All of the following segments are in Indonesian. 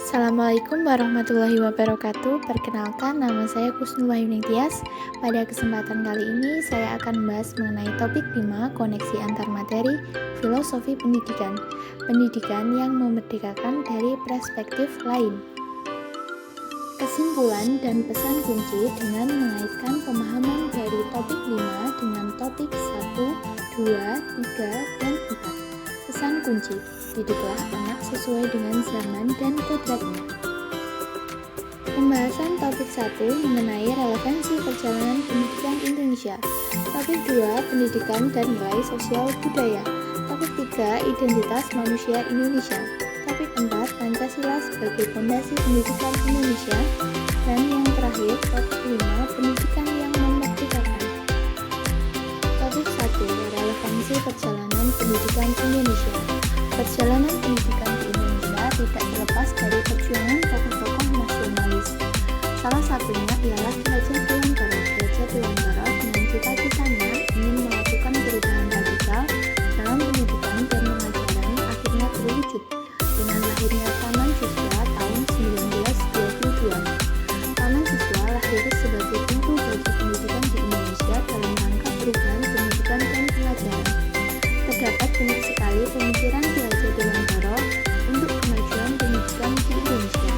Assalamualaikum warahmatullahi wabarakatuh. Perkenalkan, nama saya Kusnul Wahyuni Tias. Pada kesempatan kali ini saya akan membahas mengenai topik 5, koneksi antar materi, filosofi pendidikan. Pendidikan yang memerdekakan dari perspektif lain. Kesimpulan dan pesan kunci dengan mengaitkan pemahaman dari topik 5 dengan topik 1, 2, 3, dan 4. Pesan kunci, didiklah anak sesuai dengan zaman dan kodratnya. Pembahasan topik 1 mengenai relevansi perjalanan pendidikan Indonesia. Topik 2, pendidikan dan nilai sosial budaya. Topik 3, identitas manusia Indonesia. Topik 4, Pancasila sebagai fondasi pendidikan Indonesia. Dan yang terakhir, topik 5, pendidikan yang memerdekakan. Topik 1, relevansi perjalanan pendidikan Indonesia. Perjalanan pendidikan di Indonesia tidak terlepas dari perjuangan tokoh-tokoh nasionalis. Salah satunya ialah Ki Hajar Dewantara. Ki Hajar Dewantara dengan cita-citanya ingin melakukan perubahan radikal dalam pendidikan dan pengajaran akhirnya terwujud dengan lahirnya Taman Siswa tahun 1922. Taman Siswa lahir sebagai pintu bagi pendidikan di Indonesia dalam rangka perubahan pendidikan dan pengajaran. Terdapat banyak sekali pemikiran Ki Hajar Dewantara untuk kemajuan pendidikan di Indonesia.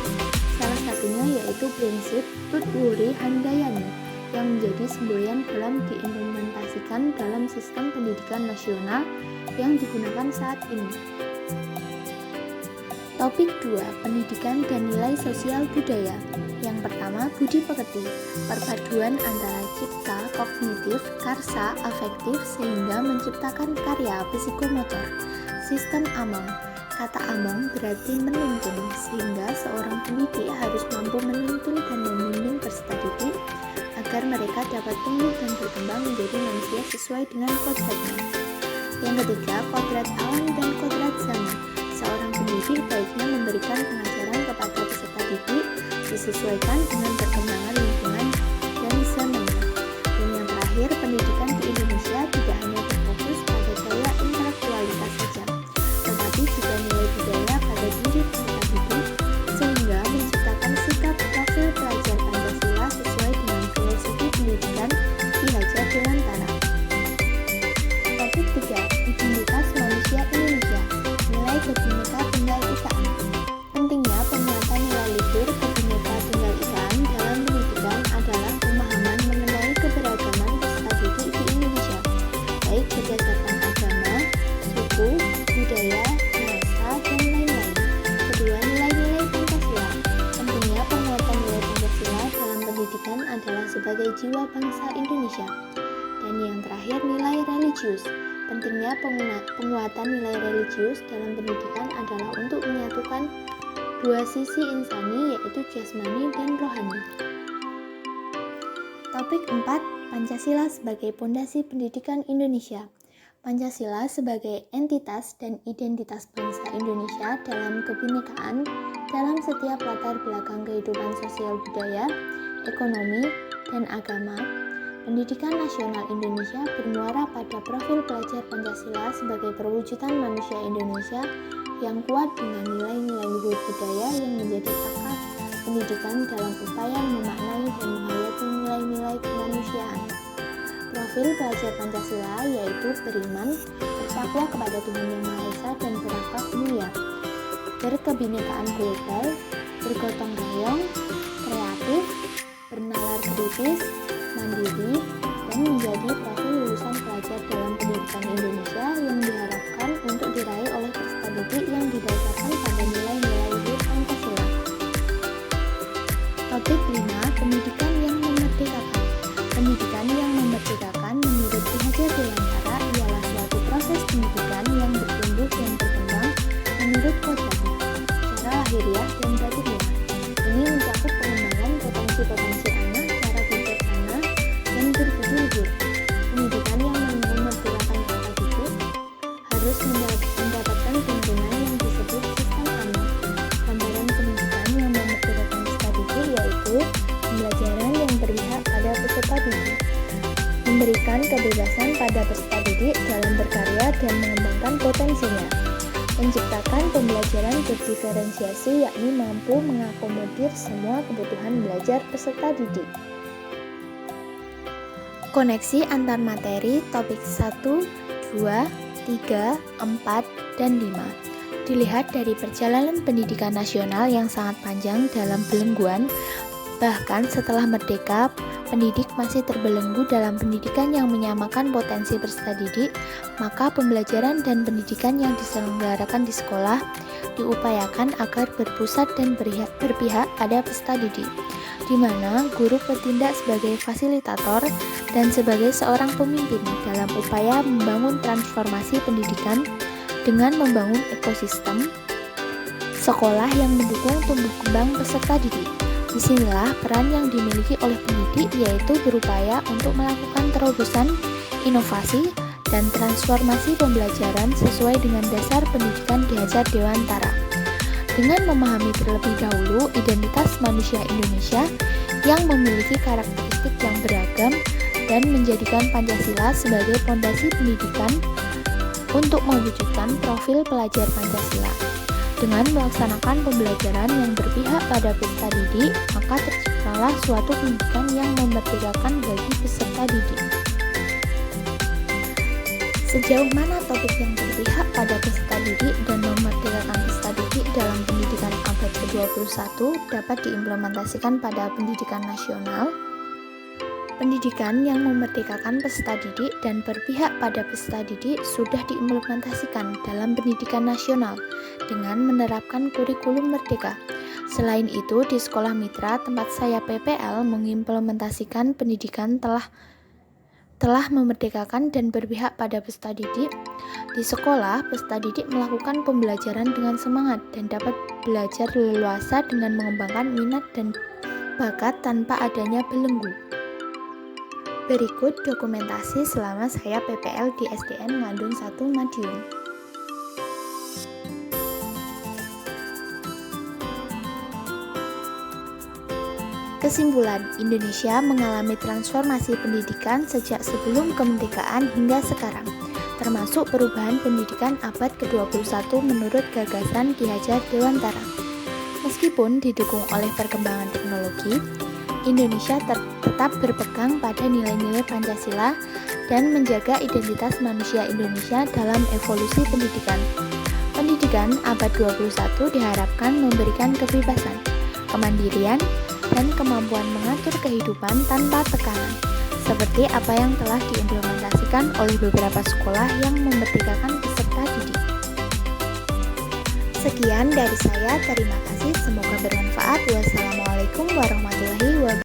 Salah satunya yaitu prinsip Tut Wuri Handayani yang menjadi semboyan dalam diimplementasikan dalam sistem pendidikan nasional yang digunakan saat ini. Topik 2, pendidikan dan nilai sosial budaya. Yang pertama, budi pekerti, perpaduan antara cipta, kognitif, karsa, afektif sehingga menciptakan karya psikomotor. Sistem among. Kata among berarti menuntun, sehingga seorang pendidik harus mampu menuntun dan membimbing peserta didik agar mereka dapat tumbuh dan berkembang menjadi manusia sesuai dengan kodratnya. Yang ketiga, kodrat alam dan kodrat zaman. Seorang pendidik baiknya memberikan pengajaran kepada peserta didik disesuaikan dengan perkembangan lingkungan dan zamannya. Dan yang terakhir, pendidikan di Indonesia tidak hanya berfokus pada daya intelektualitas saja, tetapi juga nilai budaya pada diri peserta didik, sehingga menciptakan sikap profil pelajar Pancasila sesuai dengan filosofi pendidikan Ki Hajar Dewantara. Topik 3, identitas manusia Indonesia, nilai Bhinneka Tunggal Ikaan. Pentingnya penguatan nilai luhur Bhinneka Tunggal Ikaan dalam pendidikan adalah pemahaman mengenai keberagaman peserta didik di Indonesia, baik berdasarkan agama, suku, budaya, bahasa, dan lain-lain. Kedua, nilai-nilai Pancasila. Pentingnya penguatan nilai Pancasila dalam pendidikan adalah sebagai jiwa bangsa Indonesia. Dan yang terakhir, nilai religius. Pentingnya penguatan nilai religius dalam pendidikan adalah untuk menyatukan dua sisi insani, yaitu jasmani dan rohani. Topik 4, Pancasila sebagai pondasi pendidikan Indonesia. Pancasila sebagai entitas dan identitas bangsa Indonesia dalam kebinekaan dalam setiap latar belakang kehidupan sosial budaya, ekonomi, dan agama. Pendidikan nasional Indonesia bermuara pada profil pelajar Pancasila sebagai perwujudan manusia Indonesia yang kuat dengan nilai-nilai luhur budaya yang menjadi akar pendidikan dalam upaya memaknai dan menghayati nilai-nilai kemanusiaan. Profil pelajar Pancasila yaitu beriman, bertakwa kepada Tuhan Yang Maha Esa dan berakhlak mulia, berkebinekaan global, bergotong royong, kreatif, bernalar kritis, mandiri, dan menjadi profil lulusan pelajar dalam pendidikan Indonesia yang diharapkan untuk diraih oleh peserta didik yang didasarkan pada nilai-nilai luhur Pancasila. Topik 5, pendidikan yang memerdekakan. Pendidikan yang memerdekakan menurut Ki Hajar Dewantara ialah suatu proses pendidikan yang bertumbuh dan berkembang menurut kodratnya, secara lahiriah dan batiniah. Ini mencakup pengembangan potensi-potensi anak secara bijaksana dan berbudi luhur. Pendidikan yang memerdekakan peserta didik harus mendapatkan tuntunan yang disebut sistem anak. Gambaran pendidikan yang memerdekakan peserta didik yaitu pembelajaran yang berpihak pada peserta didik, memberikan kebebasan pada peserta didik dalam berkarya dan mengembangkan potensinya, menciptakan pembelajaran berdiferensiasi yakni mampu mengakomodir semua kebutuhan belajar peserta didik. Koneksi antar materi topik 1, 2, 3, 4, dan 5 dilihat dari perjalanan pendidikan nasional yang sangat panjang dalam belengguan. Bahkan setelah merdeka, pendidik masih terbelenggu dalam pendidikan yang menyamakan potensi peserta didik, maka pembelajaran dan pendidikan yang diselenggarakan di sekolah diupayakan agar berpusat dan berpihak pada peserta didik, di mana guru bertindak sebagai fasilitator dan sebagai seorang pemimpin dalam upaya membangun transformasi pendidikan dengan membangun ekosistem sekolah yang mendukung tumbuh kembang peserta didik. Disinilah peran yang dimiliki oleh pendidik, yaitu berupaya untuk melakukan terobosan, inovasi, dan transformasi pembelajaran sesuai dengan dasar pendidikan diajar Dewantara. Dengan memahami terlebih dahulu identitas manusia Indonesia yang memiliki karakteristik yang beragam dan menjadikan Pancasila sebagai fondasi pendidikan untuk mewujudkan profil pelajar Pancasila. Dengan melaksanakan pembelajaran yang berpihak pada peserta didik, maka terciptalah suatu pendidikan yang memerdekakan bagi peserta didik. Sejauh mana topik yang berpihak pada peserta didik dan memerdekakan peserta didik dalam pendidikan abad ke-21 dapat diimplementasikan pada pendidikan nasional? Pendidikan yang memerdekakan peserta didik dan berpihak pada peserta didik sudah diimplementasikan dalam pendidikan nasional dengan menerapkan kurikulum merdeka. Selain itu, di sekolah mitra tempat saya PPL mengimplementasikan pendidikan telah memerdekakan dan berpihak pada peserta didik. Di sekolah, peserta didik melakukan pembelajaran dengan semangat dan dapat belajar leluasa dengan mengembangkan minat dan bakat tanpa adanya belenggu. Berikut dokumentasi selama saya PPL di SDN Ngandung 1 Madiun. Kesimpulan, Indonesia mengalami transformasi pendidikan sejak sebelum kemerdekaan hingga sekarang, termasuk perubahan pendidikan abad ke-21 menurut gagasan Ki Hajar Dewantara. Meskipun didukung oleh perkembangan teknologi, Indonesia tetap berpegang pada nilai-nilai Pancasila dan menjaga identitas manusia Indonesia dalam evolusi pendidikan. Pendidikan abad 21 diharapkan memberikan kebebasan, kemandirian, dan kemampuan mengatur kehidupan tanpa tekanan, seperti apa yang telah diimplementasikan oleh beberapa sekolah yang memerdekakan peserta didik. Sekian dari saya, terima kasih, semoga bermanfaat. Wassalamualaikum warahmatullahi wabarakatuh.